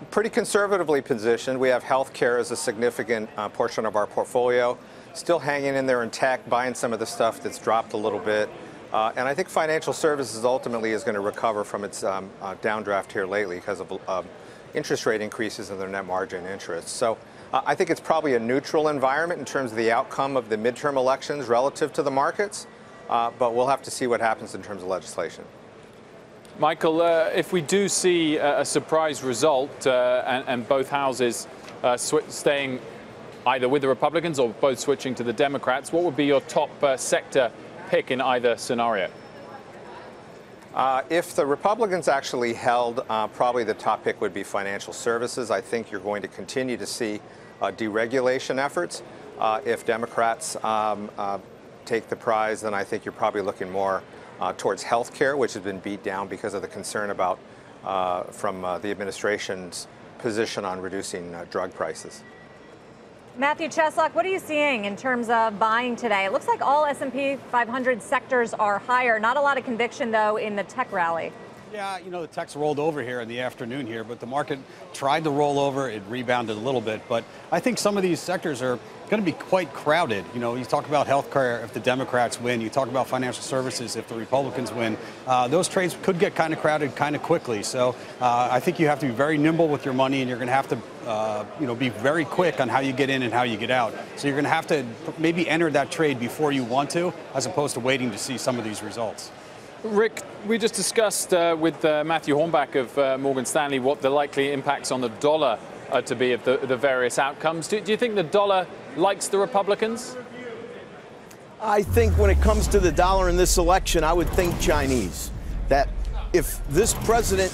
Pretty conservatively positioned. We have healthcare as a significant portion of our portfolio. Still hanging in there in tech, buying some of the stuff that's dropped a little bit. And I think financial services ultimately is going to recover from its downdraft here lately because of interest rate increases in their net margin interest. So I think it's probably a neutral environment in terms of the outcome of the midterm elections relative to the markets. But we'll have to see what happens in terms of legislation. Michael, if we do see a surprise result and both houses staying either with the Republicans or both switching to the Democrats, what would be your top sector pick in either scenario? If the Republicans actually held, probably the top pick would be financial services. I think you're going to continue to see deregulation efforts. If Democrats take the prize, then I think you're probably looking more towards health care, which has been beat down because of the concern about from the administration's position on reducing drug prices. Matthew Cheslock, what are you seeing in terms of buying today? It looks like all S&P 500 sectors are higher. Not a lot of conviction, though, in the tech rally. Yeah, you know, the tech's rolled over here in the afternoon here, but the market tried to roll over. It rebounded a little bit. But I think some of these sectors are going to be quite crowded. You know, you talk about healthcare if the Democrats win. You talk about financial services if the Republicans win. Those trades could get kind of crowded kind of quickly. So I think you have to be very nimble with your money, and you're going to have to be very quick on how you get in and how you get out. So you're going to have to maybe enter that trade before you want to, as opposed to waiting to see some of these results. Rick, we just discussed with Matthew Hornback of Morgan Stanley what the likely impacts on the dollar are to be of the various outcomes. Do you think the dollar likes the Republicans? I think when it comes to the dollar in this election, I would think Chinese. That if this president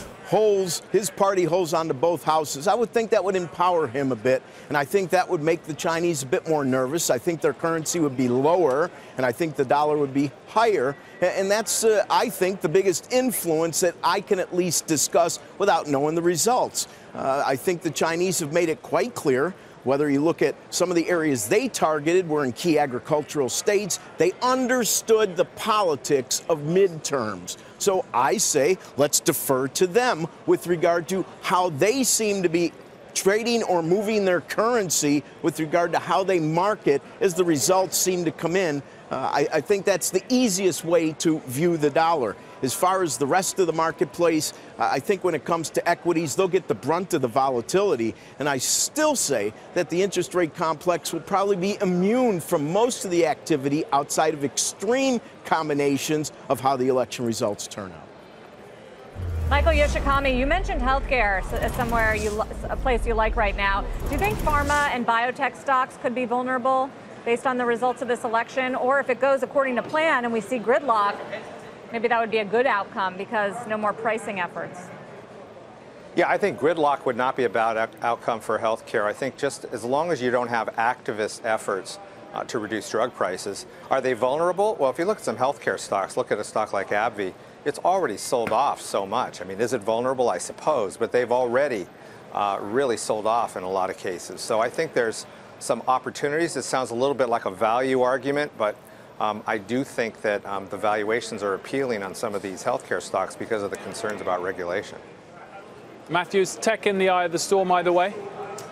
his party holds on to both houses, I would think that would empower him a bit, and I think that would make the Chinese a bit more nervous. I think their currency would be lower, and I think the dollar would be higher, and that's, I think, the biggest influence that I can at least discuss without knowing the results. I think the Chinese have made it quite clear. Whether you look at some of the areas they targeted were in key agricultural states, they understood the politics of midterms. So I say let's defer to them with regard to how they seem to be trading or moving their currency with regard to how they market as the results seem to come in. I think that's the easiest way to view the dollar. As far as the rest of the marketplace, I think when it comes to equities, they'll get the brunt of the volatility. And I still say that the interest rate complex will probably be immune from most of the activity outside of extreme combinations of how the election results turn out. Michael Yoshikami, you mentioned healthcare somewhere, a place you like right now. Do you think pharma and biotech stocks could be vulnerable based on the results of this election? Or if it goes according to plan and we see gridlock, maybe that would be a good outcome because no more pricing efforts. Yeah, I think gridlock would not be a bad outcome for healthcare. I think just as long as you don't have activist efforts to reduce drug prices. Are they vulnerable? Well, if you look at some healthcare stocks, look at a stock like AbbVie, it's already sold off so much. I mean, is it vulnerable? I suppose, but they've already really sold off in a lot of cases. So I think there's some opportunities. It sounds a little bit like a value argument, but I do think that the valuations are appealing on some of these healthcare stocks because of the concerns about regulation. Matthews, tech in the eye of the storm either way?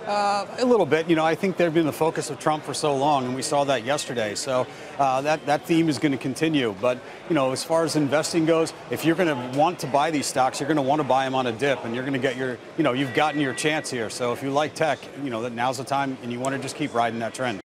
A little bit. You know, I think they've been the focus of Trump for so long, and we saw that yesterday. So that theme is going to continue. But, you know, as far as investing goes, if you're going to want to buy these stocks, you're going to want to buy them on a dip, and you're going to get your, you know, you've gotten your chance here. So if you like tech, you know, that now's the time, and you want to just keep riding that trend.